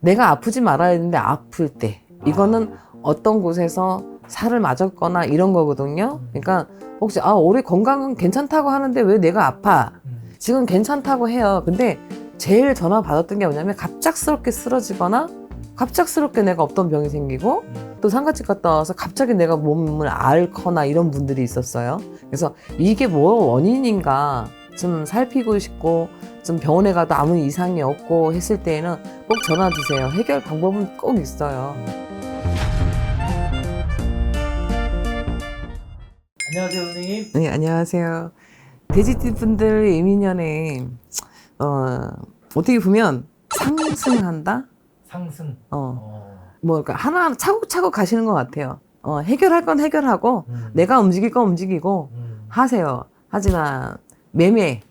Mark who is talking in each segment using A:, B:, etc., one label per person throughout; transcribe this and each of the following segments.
A: 내가 아프지 말아야 되는데 아플 때 이거는 어떤 곳에서 살을 맞았거나 이런 거거든요. 그러니까 혹시 올해 건강은 괜찮다고 하는데 왜 내가 아파? 지금 괜찮다고 해요. 근데 제일 전화 받았던 게 뭐냐면 갑작스럽게 쓰러지거나 갑작스럽게 내가 없던 병이 생기고 또 상가집 갔다 와서 갑자기 내가 몸을 앓거나 이런 분들이 있었어요. 그래서 이게 뭐 원인인가 좀 살피고 싶고 좀 병원에 가도 아무 이상이 없고 했을 때에는 꼭 전화 주세요. 해결 방법은 꼭 있어요.
B: 안녕하세요, 선생님.
A: 네, 안녕하세요. 돼지띠 분들 이민년에 어떻게 보면 상승한다?
B: 상승.
A: 뭐 그러니까 하나 차곡차곡 가시는 것 같아요. 해결할 건 해결하고 내가 움직일 건 움직이고 하세요. 하지만 매매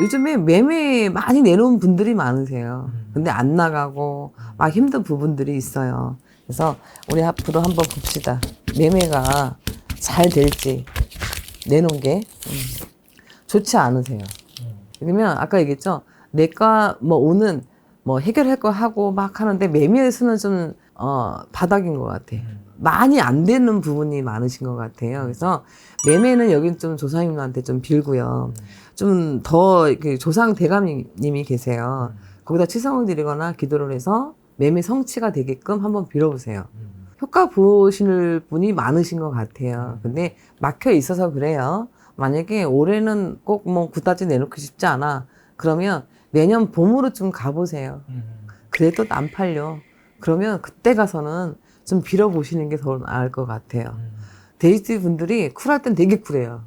A: 요즘에 매매 많이 내놓은 분들이 많으세요. 근데 안 나가고 막 힘든 부분들이 있어요. 그래서 우리 앞으로 한번 봅시다. 매매가 잘 될지 내놓은 게 좋지 않으세요. 그러면 아까 얘기했죠. 내가 뭐 오는 뭐 해결할 거 하고 막 하는데 매매에서는 좀 바닥인 것 같아. 많이 안 되는 부분이 많으신 것 같아요. 그래서 매매는 여긴 좀 조상님한테 좀 빌고요. 좀 더 조상 대감님이 계세요. 거기다 치성을 드리거나 기도를 해서 매매 성취가 되게끔 한번 빌어보세요. 효과 보실 분이 많으신 것 같아요. 근데 막혀 있어서 그래요. 만약에 올해는 꼭 뭐 그다지 내놓고 싶지 않아. 그러면 내년 봄으로 좀 가보세요. 그래도 안 팔려. 그러면 그때 가서는 좀 빌어보시는 게 더 나을 것 같아요. 돼지띠 분들이 쿨할 땐 되게 쿨해요.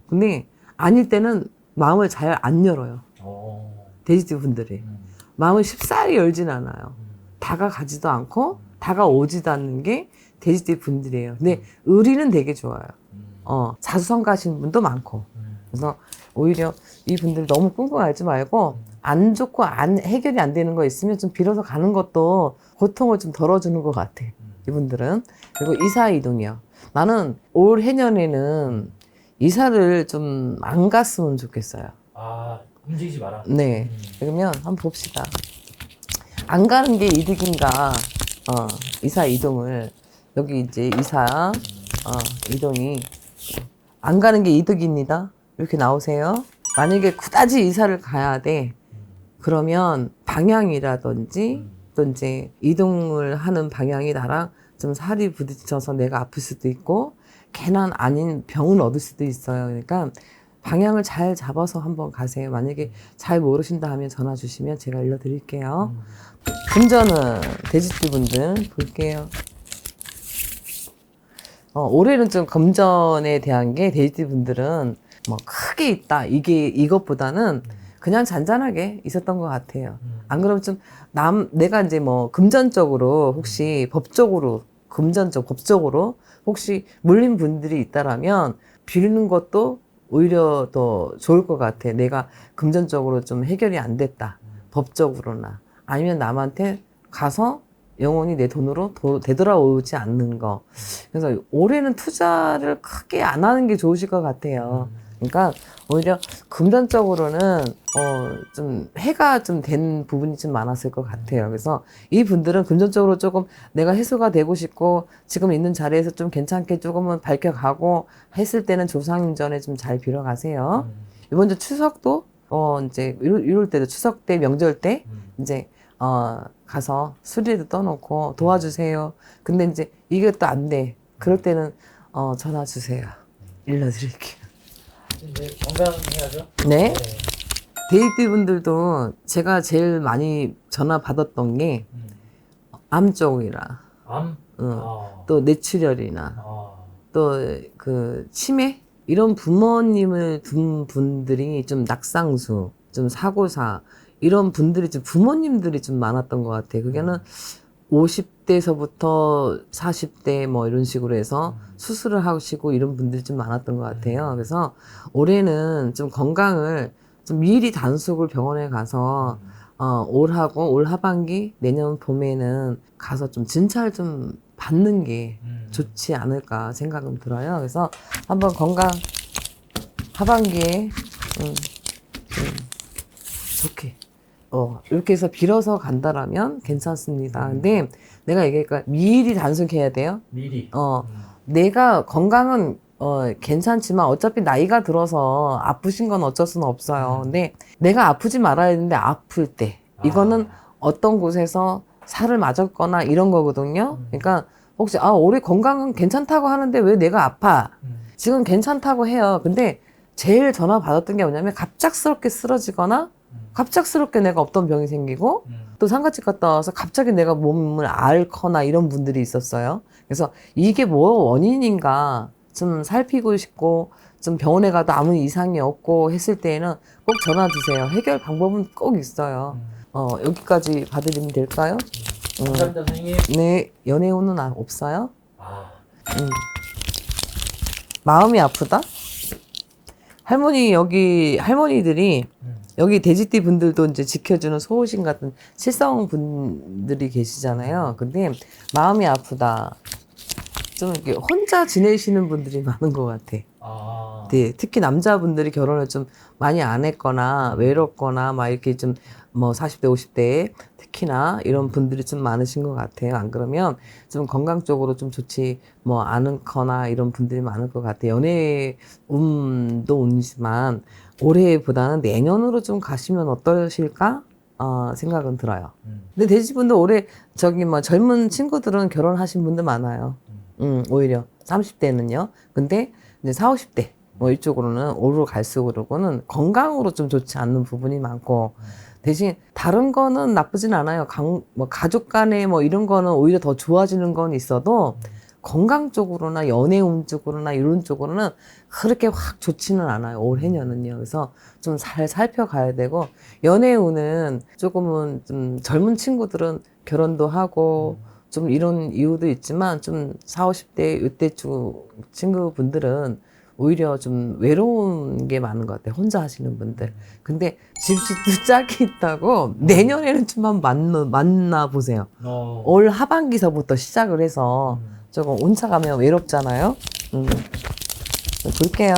A: 근데 아닐 때는 마음을 잘 안 열어요. 돼지띠 분들이. 마음을 쉽사리 열진 않아요. 다가가지도 않고 다가오지도 않는 게 돼지띠 분들이에요. 근데 의리는 되게 좋아요. 자수성 가신 분도 많고. 그래서 오히려 이 분들 너무 끙끙 앓지 말고 안 좋고 해결이 안 되는 거 있으면 좀 빌어서 가는 것도 고통을 좀 덜어주는 것 같아. 이분들은. 그리고 이사 이동이요. 나는 올 해년에는 이사를 좀 안 갔으면 좋겠어요.
B: 움직이지 마라.
A: 네. 그러면 한번 봅시다. 안 가는 게 이득인가? 이사 이동을 여기 이제 이사 이동이 안 가는 게 이득입니다. 이렇게 나오세요. 만약에 그다지 이사를 가야 돼. 그러면 방향이라든지 또 이제 이동을 하는 방향이 나랑 좀 살이 부딪혀서 내가 아플 수도 있고 괜한 아닌 병을 얻을 수도 있어요. 그러니까 방향을 잘 잡아서 한번 가세요. 만약에 잘 모르신다 하면 전화 주시면 제가 알려드릴게요. 금전은 돼지띠 분들 볼게요. 올해는 좀 금전에 대한 게 돼지띠 분들은 뭐 크게 있다 이것보다는 그냥 잔잔하게 있었던 것 같아요. 안 그러면 좀 내가 이제 뭐 금전적으로 혹시 법적으로 혹시 물린 분들이 있다라면 빌는 것도 오히려 더 좋을 것 같아. 내가 금전적으로 좀 해결이 안 됐다. 법적으로나. 아니면 남한테 가서 영원히 내 돈으로 되돌아오지 않는 거. 그래서 올해는 투자를 크게 안 하는 게 좋으실 것 같아요. 그러니까 오히려 금전적으로는 좀 해가 좀 된 부분이 좀 많았을 것 같아요. 그래서 이 분들은 금전적으로 조금 내가 해소가 되고 싶고 지금 있는 자리에서 좀 괜찮게 조금은 밝혀가고 했을 때는 조상전에 좀 잘 빌어가세요. 이번 주 추석도 이제 이럴 때도 추석 때 명절 때 이제 가서 수리도 떠놓고 도와주세요. 근데 이제 이게 또 안 돼. 그럴 때는 전화 주세요. 일러드릴게요.
B: 이제 건강해야죠.
A: 네. 데이트 분들도 제가 제일 많이 전화 받았던 게 암 쪽이라,
B: 암?
A: 또 뇌출혈이나, 또 그 치매 이런 부모님을 둔 분들이 좀 낙상수, 좀 사고사 이런 분들이 좀 부모님들이 좀 많았던 것 같아요. 그게는 50대서부터 40대 뭐 이런 식으로 해서 수술을 하시고 이런 분들이 좀 많았던 것 같아요. 그래서 올해는 좀 건강을 좀 미리 단속을 병원에 가서 올 하반기 내년 봄에는 가서 좀 진찰 좀 받는 게 좋지 않을까 생각은 들어요. 그래서 한번 건강 하반기에 좋게 이렇게 해서 빌어서 간다라면 괜찮습니다. 근데 내가 얘기하니까 미리 단속해야 돼요.
B: 미리.
A: 내가 건강은 괜찮지만 어차피 나이가 들어서 아프신 건 어쩔 수는 없어요. 근데 내가 아프지 말아야 되는데 아플 때 이거는 어떤 곳에서 살을 맞았거나 이런 거거든요. 그러니까 혹시 올해 건강은 괜찮다고 하는데 왜 내가 아파? 지금 괜찮다고 해요. 근데 제일 전화 받았던 게 뭐냐면 갑작스럽게 쓰러지거나 갑작스럽게 내가 없던 병이 생기고 또 상가집 갔다 와서 갑자기 내가 몸을 앓거나 이런 분들이 있었어요. 그래서 이게 뭐 원인인가 좀 살피고 싶고 좀 병원에 가도 아무 이상이 없고 했을 때에는 꼭 전화 주세요. 해결 방법은 꼭 있어요. 여기까지 봐드리면 될까요?
B: 감사합니다, 선생님.
A: 네, 연애운은 없어요?
B: 아,
A: 마음이 아프다? 할머니들이 여기 돼지띠 분들도 이제 지켜주는 소호신 같은 실성 분들이 계시잖아요. 근데 마음이 아프다. 좀 이렇게 혼자 지내시는 분들이 많은 것 같아. 네, 특히 남자분들이 결혼을 좀 많이 안 했거나 외롭거나 막 이렇게 좀 뭐 40대, 50대에 특히나 이런 분들이 좀 많으신 것 같아요. 안 그러면 좀 건강 쪽으로 좀 좋지 뭐 않거나 이런 분들이 많을 것 같아요. 연애 운도 운이지만 올해보다는 내년으로 좀 가시면 어떠실까? 생각은 들어요. 근데 돼지분들 올해 뭐 젊은 친구들은 결혼하신 분들 많아요. 오히려 30대는요. 근데 이제 40, 50대 뭐 이쪽으로는 오르 갈수록은 건강으로 좀 좋지 않는 부분이 많고 대신 다른 거는 나쁘진 않아요. 뭐 가족 간에 뭐 이런 거는 오히려 더 좋아지는 건 있어도 건강 쪽으로나 연애운 쪽으로나 이런 쪽으로는 그렇게 확 좋지는 않아요. 올해년은요. 그래서 좀 잘 살펴가야 되고 연애운은 조금은 좀 젊은 친구들은 결혼도 하고 좀 이런 이유도 있지만 좀 40, 50대 이때 친구분들은 오히려 좀 외로운 게 많은 것 같아요. 혼자 하시는 분들. 근데 집집도 짝이 있다고 내년에는 좀 한번 만나 보세요. 올 하반기서부터 시작을 해서 조금 온차 가면 외롭잖아요. 볼게요.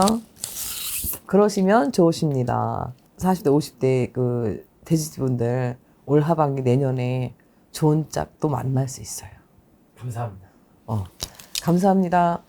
A: 그러시면 좋으십니다. 40대, 50대 그 돼지분들 올 하반기 내년에 좋은 짝도 만날 수 있어요.
B: 감사합니다.
A: 감사합니다.